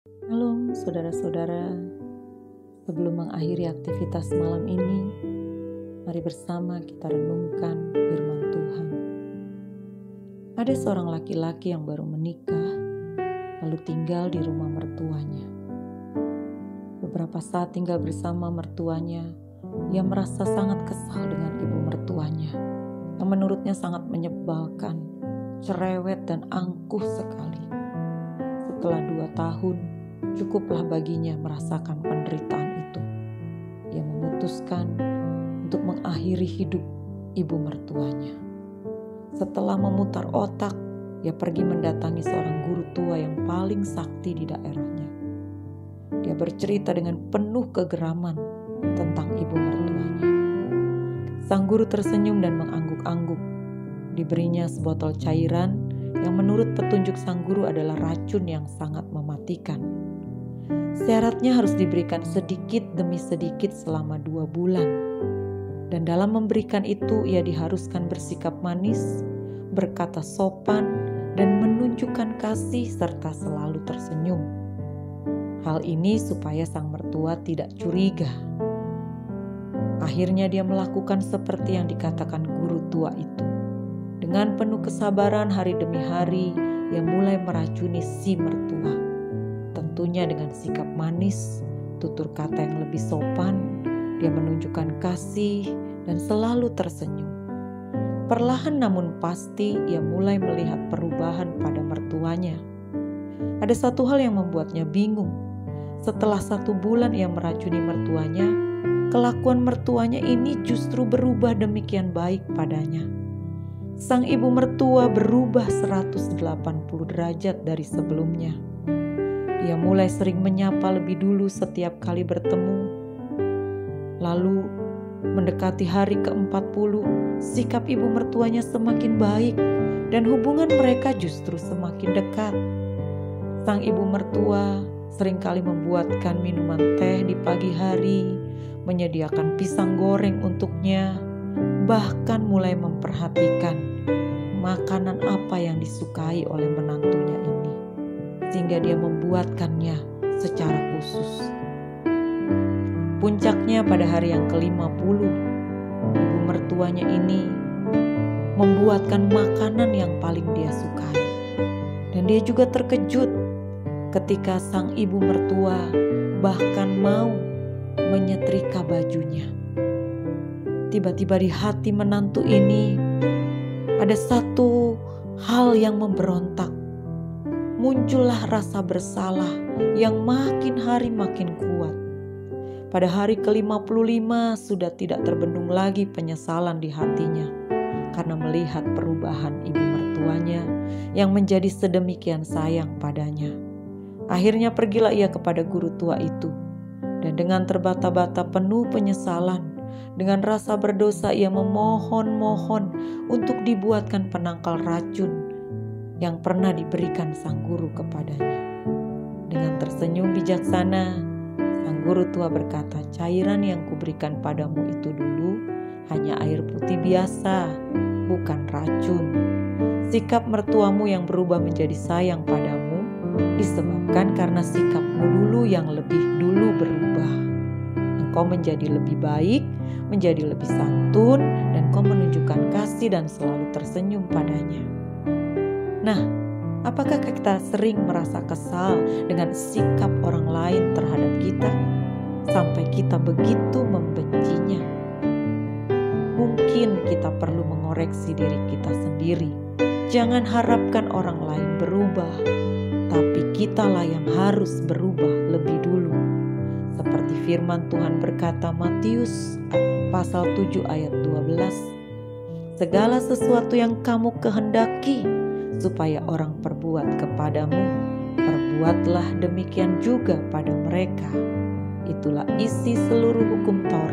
Shalom saudara-saudara, sebelum mengakhiri aktivitas malam ini, mari bersama kita renungkan firman Tuhan. Ada seorang laki-laki yang baru menikah, lalu tinggal di rumah mertuanya. Beberapa saat tinggal bersama mertuanya, ia merasa sangat kesal dengan ibu mertuanya, yang menurutnya sangat menyebalkan, cerewet dan angkuh sekali. Setelah 2 tahun, cukuplah baginya merasakan penderitaan itu. Ia memutuskan untuk mengakhiri hidup ibu mertuanya. Setelah memutar otak, ia pergi mendatangi seorang guru tua yang paling sakti di daerahnya. Dia bercerita dengan penuh kegeraman tentang ibu mertuanya. Sang guru tersenyum dan mengangguk-angguk. Diberinya sebotol cairan yang menurut petunjuk sang guru adalah racun yang sangat mematikan. Syaratnya harus diberikan sedikit demi sedikit selama 2 bulan. Dan dalam memberikan itu ia diharuskan bersikap manis, berkata sopan, dan menunjukkan kasih serta selalu tersenyum. Hal ini supaya sang mertua tidak curiga. Akhirnya dia melakukan seperti yang dikatakan guru tua itu. Dengan penuh kesabaran hari demi hari, ia mulai meracuni si mertua. Tentunya dengan sikap manis, tutur kata yang lebih sopan, dia menunjukkan kasih dan selalu tersenyum. Perlahan namun pasti ia mulai melihat perubahan pada mertuanya. Ada satu hal yang membuatnya bingung. Setelah 1 bulan ia meracuni mertuanya, kelakuan mertuanya ini justru berubah demikian baik padanya. Sang ibu mertua berubah 180 derajat dari sebelumnya. Dia mulai sering menyapa lebih dulu setiap kali bertemu. Lalu mendekati hari ke-40, sikap ibu mertuanya semakin baik dan hubungan mereka justru semakin dekat. Sang ibu mertua seringkali membuatkan minuman teh di pagi hari, menyediakan pisang goreng untuknya, bahkan mulai memperhatikan makanan apa yang disukai oleh menantunya ini, sehingga dia membuatkannya secara khusus. Puncaknya pada hari yang ke-50, ibu mertuanya ini membuatkan makanan yang paling dia sukai. Dan dia juga terkejut ketika sang ibu mertua bahkan mau menyetrika bajunya. Tiba-tiba di hati menantu ini ada satu hal yang memberontak. Muncullah rasa bersalah yang makin hari makin kuat. Pada hari ke-55 sudah tidak terbendung lagi penyesalan di hatinya karena melihat perubahan ibu mertuanya yang menjadi sedemikian sayang padanya. Akhirnya pergilah ia kepada guru tua itu, dan dengan terbata-bata penuh penyesalan, dengan rasa berdosa ia memohon-mohon untuk dibuatkan penangkal racun yang pernah diberikan sang guru kepadanya. Dengan tersenyum bijaksana, sang guru tua berkata, "Cairan yang kuberikan padamu itu dulu hanya air putih biasa, bukan racun. Sikap mertuamu yang berubah menjadi sayang padamu disebabkan karena sikapmu dulu yang lebih dulu berubah. Engkau menjadi lebih baik, menjadi lebih santun, dan kau menunjukkan kasih dan selalu tersenyum padanya." Nah, apakah kita sering merasa kesal dengan sikap orang lain terhadap kita sampai kita begitu membencinya? Mungkin kita perlu mengoreksi diri kita sendiri. Jangan harapkan orang lain berubah, tapi kitalah yang harus berubah lebih dulu. Seperti firman Tuhan berkata Matius pasal 7 ayat 12, "Segala sesuatu yang kamu kehendaki supaya orang perbuat kepadamu, perbuatlah demikian juga pada mereka. Itulah isi seluruh hukum Taurat